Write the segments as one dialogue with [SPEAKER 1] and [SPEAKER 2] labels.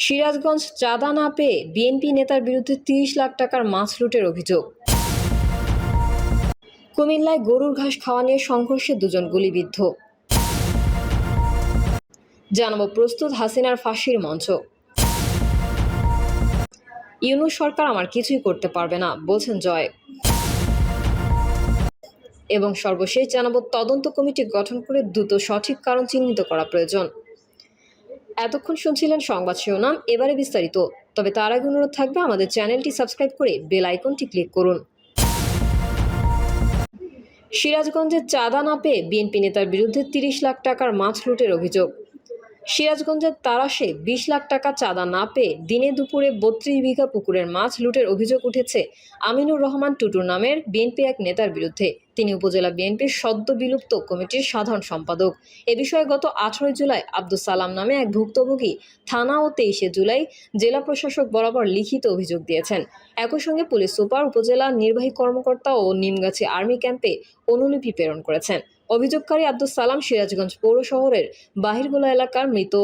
[SPEAKER 1] সিরাজগঞ্জ চাঁদা না পেয়ে বিএনপি নেতার বিরুদ্ধে ৩০ লাখ টাকার মাছ লুটের অভিযোগ। কুমিল্লায় গরুর ঘাস খাওয়া নিয়ে সংঘর্ষে দুজন গুলিবিদ্ধ। জানাবো প্রস্তুত হাসিনার ফাঁসির মঞ্চ। ইউনূস সরকার আমার কিছুই করতে পারবে না বলছেন জয়। এবং সর্বশেষ জানাবো তদন্ত কমিটি গঠন করে দ্রুত সঠিক কারণ চিহ্নিত করা প্রয়োজন। এতক্ষণ শুনছিলেন সংবাদ শিরোনাম, এবারে বিস্তারিত। তবে তার আগে অনুরোধ থাকবে আমাদের চ্যানেলটি সাবস্ক্রাইব করে বেল আইকনটি ক্লিক করুন। সিরাজগঞ্জে চাঁদা না পেয়ে বিএনপি নেতার বিরুদ্ধে ৩০ লাখ টাকার মাছ লুটের অভিযোগ। সিরাজগঞ্জের তারাশে ২০ লাখ টাকা চাঁদা না পেয়ে দিনে দুপুরে ৩২ বিঘা পুকুরের মাছ লুটের অভিযোগ উঠেছে আমিনুর রহমান টুটুর নামের বিএনপি এক নেতার বিরুদ্ধে। তিনি উপজেলা বিএনপির সদ্য বিলুপ্ত কমিটির সাধারণ সম্পাদক। এ বিষয়ে গত ১৮ জুলাই আব্দুস সালাম নামে এক ভুক্তভোগী থানা ও ২৩ জুলাই জেলা প্রশাসক বরাবর লিখিত অভিযোগ দিয়েছেন। একই সঙ্গে পুলিশ সুপার, উপজেলা নির্বাহী কর্মকর্তা ও নিমগাছি আর্মি ক্যাম্পে অনুলিপি প্রেরণ করেছেন। অভিযোগকারী আব্দুস সালাম সিরাজগঞ্জ পৌর শহরের বাহিরগোলা এলাকার মৃত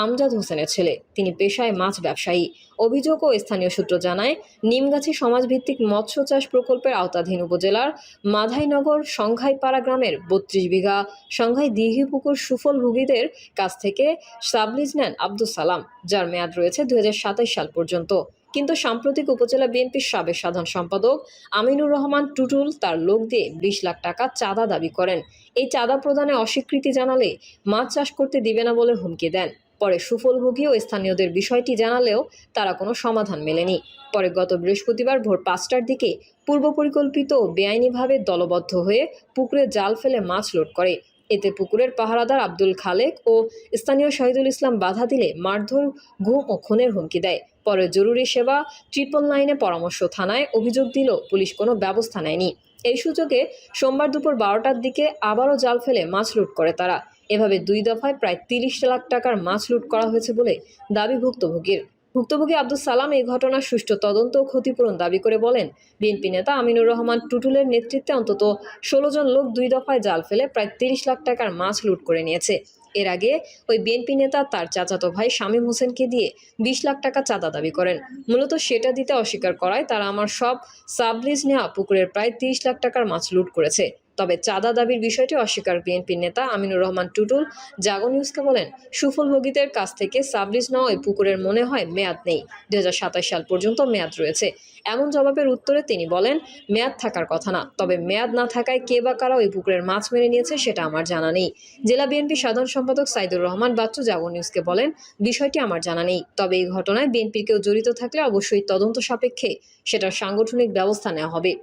[SPEAKER 1] আমজাদ হোসেনের ছেলে। তিনি পেশায় মাছ ব্যবসায়ী। অভিযোগ ও স্থানীয় সূত্র জানায়, নিমগাছি সমাজভিত্তিক মৎস্য চাষ প্রকল্পের আওতাধীন উপজেলার মাধাইনগর সংঘাইপাড়া গ্রামের ৩২ বিঘা সংঘাই দিঘিপুকুর সুফলভোগীদের কাছ থেকে সাবলিজ নেন আব্দুস সালাম, যার মেয়াদ রয়েছে ২০২৭ সাল পর্যন্ত। কিন্তু সাম্প্রতিক উপজেলা বিএনপির সাবেক সাধারণ সম্পাদক আমিনুর রহমান টুটুল তার লোক দিয়ে ২০ লাখ টাকা চাঁদা দাবি করেন। এই চাঁদা প্রদানে অস্বীকৃতি জানালে মাছ চাষ করতে দিবে না বলে হুমকি দেন। পরে সুফলভোগী ও স্থানীয়দের বিষয়টি জানালেও তারা কোনো সমাধান মেলেনি। পরে গত বৃহস্পতিবার ভোর ৫টার দিকে পূর্ব পরিকল্পিত ও বেআইনিভাবে দলবদ্ধ হয়ে পুকুরে জাল ফেলে মাছ লোড করে। এতে পুকুরের পাহারাদার আব্দুল খালেক ও স্থানীয় শহীদুল ইসলাম বাধা দিলে মারধর, গুম ও খুনের হুমকি দেয়। পরে জরুরি সেবা 999 পরামর্শ থানায় অভিযোগ দিল, পুলিশ কোনো ব্যবস্থা নেয়নি। এই সুযোগে সোমবার দুপুর 12টার দিকে আবারও জাল ফেলে মাছ লুট করে তারা। এভাবে 2 দফায় প্রায় 30 লাখ টাকার মাছ লুট করা হয়েছে বলে দাবি ভুক্তভোগীর। ভুক্তভোগী আব্দুস সালাম এই ঘটনার সুষ্ঠু তদন্ত ও ক্ষতিপূরণ দাবি করে বলেন, বিএনপি নেতা আমিনুর রহমান টুটুলের নেতৃত্বে অন্তত 16 জন লোক 2 দফায় জাল ফেলে প্রায় 30 লাখ টাকার মাছ লুট করে নিয়েছে। এর আগে ওই বিএনপি নেতা তার চাচাতো ভাই শামীম হোসেনকে দিয়ে 20 লাখ টাকা চাঁদা দাবি করেন। মূলত সেটা দিতে অস্বীকার করায় তারা আমার সব সাবলিজ নেওয়া পুকুরের প্রায় 30 লাখ টাকার মাছ লুট করেছে। তবে চাঁদা দাবির বিষয়টি অস্বীকার বিএনপির নেতা আমিনুর রহমান টুটুল জাগো নিউজকে বলেন, সুফলভোগীদের কাছ থেকে সাবলিজ নেওয়া ওই পুকুরের মনে হয় মেয়াদ নেই, ২০২৭ সাল পর্যন্ত মেয়াদ রয়েছে। এমন জবাবের উত্তরে তিনি বলেন, মেয়াদ থাকার কথা না, তবে মেয়াদ না থাকায় কে বা কারা ওই পুকুরের মাছ মেরে নিয়েছে সেটা আমার জানা নেই। জেলা বিএনপি সাধারণ সম্পাদক সাইদুর রহমান বাচ্চু জাগো নিউজকে বলেন, বিষয়টি আমার জানা নেই, তবে এই ঘটনায় বিএনপির কেউ জড়িত থাকলে অবশ্যই তদন্ত সাপেক্ষে সেটার সাংগঠনিক ব্যবস্থা নেওয়া হবে।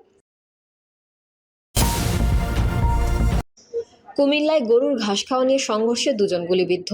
[SPEAKER 1] কুমিল্লায় গরুর ঘাস খাওয়া নিয়ে সংঘর্ষে দুজন গুলিবিদ্ধ।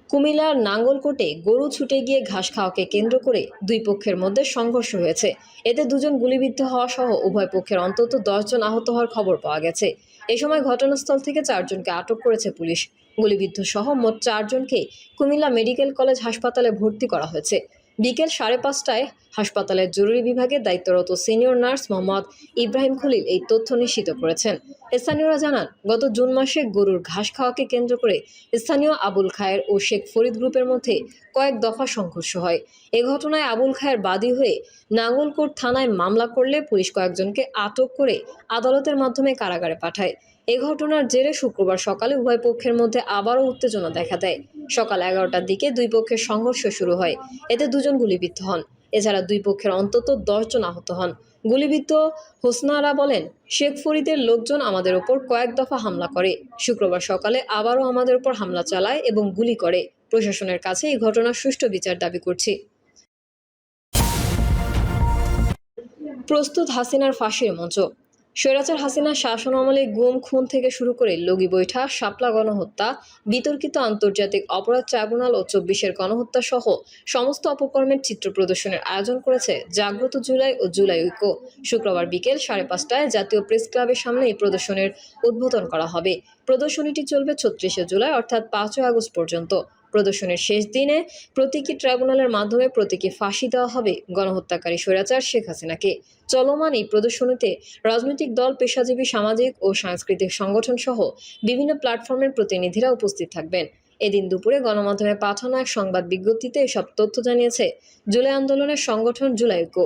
[SPEAKER 1] কুমিল্লার নাঙ্গলকোটে গরু ছুটে গিয়ে ঘাস খাওয়াকে কেন্দ্র করে দুই পক্ষের মধ্যে সংঘর্ষ হয়েছে। এতে দুজন গুলিবিদ্ধ হওয়া সহ উভয় পক্ষের অন্তত 10 জন আহত হওয়ার খবর পাওয়া গেছে। এ সময় ঘটনাস্থল থেকে 4 জনকে আটক করেছে পুলিশ। গুলিবিদ্ধ সহ মোট 4 জনকে কুমিল্লা মেডিকেল কলেজ হাসপাতালে ভর্তি করা হয়েছে। বিকেল 5:30টায় হাসপাতালের জরুরি বিভাগে দায়িত্বরত সিনিয়র নার্স মোহাম্মদ ইব্রাহিম খলিল এই তথ্য নিশ্চিত করেছেন। স্থানীয়রা জানান, গত জুন মাসে গরুর ঘাস খাওয়াকে কেন্দ্র করে স্থানীয় আবুল খায়ের ও শেখ ফরিদ গ্রুপের মধ্যে কয়েক দফা সংঘর্ষ হয়। এ ঘটনায় আবুল খায়ের বাদী হয়ে নাঙ্গলকোট থানায় মামলা করলে পুলিশ কয়েকজনকে আটক করে আদালতের মাধ্যমে কারাগারে পাঠায়। এ ঘটনার জেরে শুক্রবার সকালে উভয় পক্ষের মধ্যে আবারও উত্তেজনা দেখা দেয়। সকাল 11টার দিকে দুই পক্ষের সংঘর্ষ শুরু হয়। এতে 2 জন গুলিবিদ্ধ হন। এছাড়া দুই পক্ষের অন্তত 10 জন আহত হন। গুলিবিদ্ধ হোসনারা বলেন, শেখ ফরিদের লোকজন আমাদের ওপর কয়েক দফা হামলা করে। শুক্রবার সকালে আবারও আমাদের ওপর হামলা চালায় এবং গুলি করে। প্রশাসনের কাছে এই ঘটনার সুষ্ঠু বিচার দাবি করছি। প্রস্তুত হাসিনার ফাঁসির মঞ্চ। স্বৈরাচার হাসিনার শাসন আমলে গুম, খুন থেকে শুরু করে লগি বৈঠা, শাপলা গণহত্যা, বিতর্কিত আন্তর্জাতিক অপরাধ ট্রাইব্যুনাল ও 24-এর গণহত্যা সহ সমস্ত অপকর্মের চিত্র প্রদর্শনের আয়োজন করেছে জাগ্রত জুলাই ও জুলাই ঐক্য। শুক্রবার বিকেল 5:30টায় জাতীয় প্রেস ক্লাবের সামনে এই প্রদর্শনীর উদ্বোধন করা হবে। প্রদর্শনীটি চলবে 36 জুলাই অর্থাৎ 5 আগস্ট পর্যন্ত। প্রদর্শনীর শেষ দিনে প্রতীকী ট্রাইব্যুনালের মাধ্যমে প্রতীকী ফাঁসি দেওয়া হবে গণহত্যাকারী স্বৈরাচার শেখ হাসিনাকে। চলমান এই প্রদর্শনীতে রাজনৈতিক দল, পেশাজীবী, সামাজিক ও সাংস্কৃতিক সংগঠন সহ বিভিন্ন প্ল্যাটফর্মের প্রতিনিধিরা উপস্থিত থাকবেন। এদিন দুপুরে গণমাধ্যমে পাঠানো এক সংবাদ বিজ্ঞপ্তিতে এসব তথ্য জানিয়েছে জুলাই আন্দোলনের সংগঠন জুলাই ঐক্য।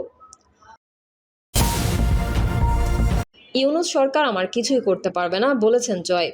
[SPEAKER 1] ইউনূস সরকার আমার কিছুই করতে পারবে না বলেছেন জয়।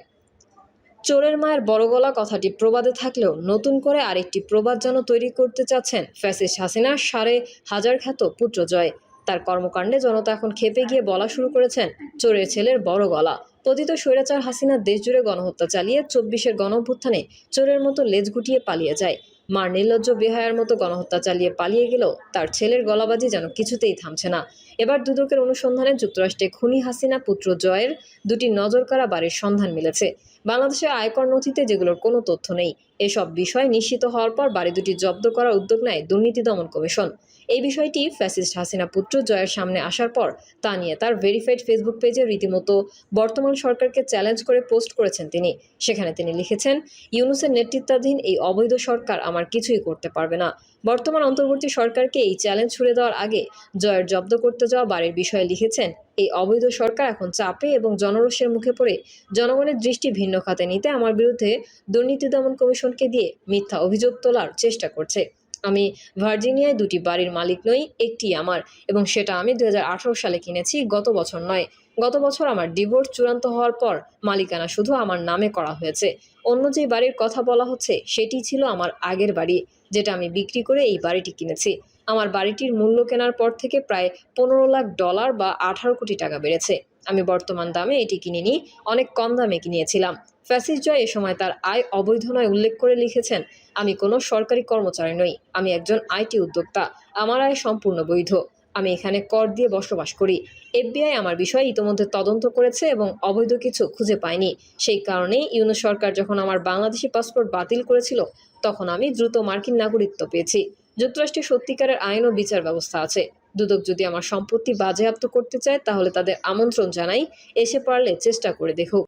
[SPEAKER 1] চোরের মায়ের বড় গলা কথাটি প্রবাদে থাকলেও নতুন করে আরেকটি প্রবাদ যেন তৈরি করতে চাচ্ছেন ফ্যাসিস্ট হাসিনার 5,500 খ্যাত পুত্র জয়। তার কর্মকাণ্ডে জনতা এখন খেপে গিয়ে বলা শুরু করেছেন চোরের ছেলের বড় গলা। পতিত স্বৈরাচার হাসিনা দেশ জুড়ে গণহত্যা চালিয়ে 24-এর গণঅভ্যুত্থানে চোরের মতো লেজ গুটিয়ে পালিয়ে যায়। মার নির্লজ্জ বেহায়ার মতো গণহত্যা চালিয়ে পালিয়ে গেলেও তার ছেলের গলাবাজি যেন কিছুতেই থামছে না। এবার দুদকের অনুসন্ধানে যুক্তরাষ্ট্রে খুনি হাসিনা পুত্র জয়ের 2টি নজরকাড়া বাড়ির সন্ধান মিলেছে। বাংলাদেশের আয়কর নথিতে যেগুলোর কোনো তথ্য নেই। এসব বিষয় নিশ্চিত হওয়ার পর বাড়ি দুটি জব্দ করার উদ্যোগ নেয় দুর্নীতি দমন কমিশন। এই বিষয়টি ফ্যাসিস্ট হাসিনা পুত্র জয়ের সামনে আসার পর তা নিয়ে তার ভেরিফাইড ফেসবুক পেজে রীতিমতো বর্তমান সরকারকে চ্যালেঞ্জ করে পোস্ট করেছেন তিনি। সেখানে তিনি লিখেছেন, ইউনূসের নেতৃত্বাধীন এই অবৈধ সরকার আমার কিছুই করতে পারবে না। বর্তমান অন্তর্বর্তী সরকারকে এই চ্যালেঞ্জ ছুড়ে দেওয়ার আগে জয়ের জব্দ করতে যাওয়া বাড়ির বিষয়ে লিখেছেন, এই অবৈধ সরকার এখন চাপে এবং জনরোষের মুখে পড়ে জনগণের দৃষ্টি ভিন্ন খাতে নিতে আমার বিরুদ্ধে দুর্নীতি দমন কমিশনকে দিয়ে মিথ্যা অভিযোগ তোলার চেষ্টা করছে। আমি ভার্জিনিয়ায় 2টি বাড়ির মালিক নই, একটি আমার, এবং সেটা আমি 2018 সালে কিনেছি, গত বছর নয়। গত বছর আমার ডিভোর্স চূড়ান্ত হওয়ার পর মালিকানা শুধু আমার নামে করা হয়েছে। অন্য যে বাড়ির কথা বলা হচ্ছে সেটি ছিল আমার আগের বাড়ি, যেটা আমি বিক্রি করে এই বাড়িটি কিনেছি। আমার বাড়িটির মূল্য কেনার পর থেকে প্রায় $15 লাখ বা 18 কোটি টাকা বেড়েছে। আমি বর্তমান দামে এটি কিনিনি, অনেক কম দামে কিনিয়েছিলাম। ফ্যাসিস্ট জয় এ সময় তার আয় অবৈধ নয় উল্লেখ করে লিখেছেন, আমি কোনো সরকারি কর্মচারী নই, আমি একজন আইটি উদ্যোক্তা, আমার আয় সম্পূর্ণ বৈধ, আমি এখানে কর দিয়ে বসবাস করি। এফবিআই আমার বিষয়ে ইতোমধ্যে তদন্ত করেছে এবং অবৈধ কিছু খুঁজে পায়নি। সেই কারণেই ইউনূস সরকার যখন আমার বাংলাদেশি পাসপোর্ট বাতিল করেছিল তখন আমি দ্রুত মার্কিন নাগরিকত্ব পেয়েছি। যুক্তরাষ্ট্রে সত্যিকারের আইন ও বিচার ব্যবস্থা আছে। দুদক যদি আমার সম্পত্তি বাজেয়াপ্ত করতে চায় তাহলে তাদের আমন্ত্রণ জানাই, এসে পারলে চেষ্টা করে দেখুক।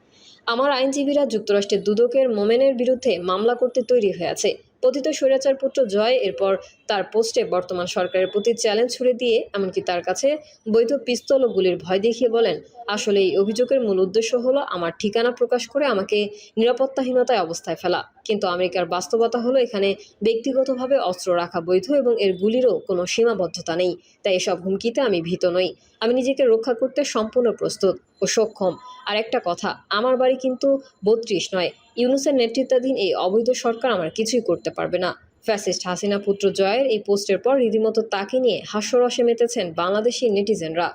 [SPEAKER 1] আমার আইনজীবীরা যুক্তরাষ্ট্রের দুদকের মোমেনের বিরুদ্ধে মামলা করতে তৈরি হয়ে আছে। পতিত স্বৈরাচার পুত্র জয় এরপর তার পোস্টে বর্তমান সরকারের প্রতি চ্যালেঞ্জ ছুড়ে দিয়ে এমনকি তার কাছে বৈধ পিস্তল ও গুলির ভয় দেখিয়ে বলেন, আসলে এই অভিযোগের মূল উদ্দেশ্য হলো আমার ঠিকানা প্রকাশ করে আমাকে নিরাপত্তাহীনতায় অবস্থায় ফেলা। কিন্তু আমেরিকার বাস্তবতা হলো এখানে ব্যক্তিগতভাবে অস্ত্র রাখা বৈধ এবং এর গুলিরও কোনো সীমাবদ্ধতা নেই। তাই এসব হুমকিতে আমি ভীত নই। আমি নিজেকে রক্ষা করতে সম্পূর্ণ প্রস্তুত ও সক্ষম। আর একটা কথা, আমার বাড়ি কিন্তু 32 নয়। ইউনূসের নেতৃত্বাধীন এই অবৈধ সরকার আমার কিছুই করতে পারবে না। ফ্যাসিস্ট হাসিনা পুত্র জয়ের এই পোস্টের পর রীতিমতো তাকে নিয়ে হাস্যরসে মেতেছেন বাংলাদেশি নেটিজেনরা।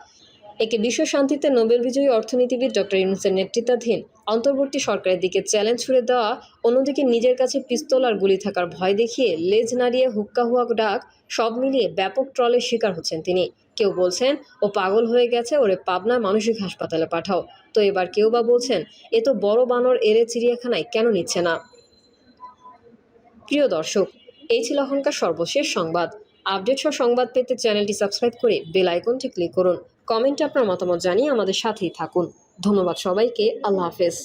[SPEAKER 1] একে বিশ্ব শান্তিতে নোবেল বিজয়ী অর্থনীতিবিদ ডক্টর ইউনূসের নেতৃত্বাধীন অন্তর্বর্তী সরকারের দিকে চ্যালেঞ্জ ছুড়ে দেওয়া, অন্যদিকে নিজের কাছে পিস্তল আর গুলি থাকার ভয় দেখিয়ে লেজ নাড়িয়ে হুক্কা হুয়া ডাক, সব মিলিয়ে ব্যাপক ট্রলের শিকার হচ্ছেন তিনি। কেউ বলছেন ও পাগল হয়ে গেছে, ওরে পাবনা মানসিক হাসপাতালে পাঠাও। তো এবার কেউ বা বলছেন এ তো বড় বানর এরে চিড়িয়াখানায় কেন নিচ্ছে না। প্রিয় দর্শক, এই ছিল এখনকার সর্বশেষ সংবাদ। আপডেট সহ সংবাদ পেতে চ্যানেলটি সাবস্ক্রাইব করে বেল আইকনটি ক্লিক করুন। কমেন্টে আপনার মতামত জানিয়ে আমাদের সাথেই থাকুন। ধন্যবাদ সবাইকে। আল্লাহ হাফেজ।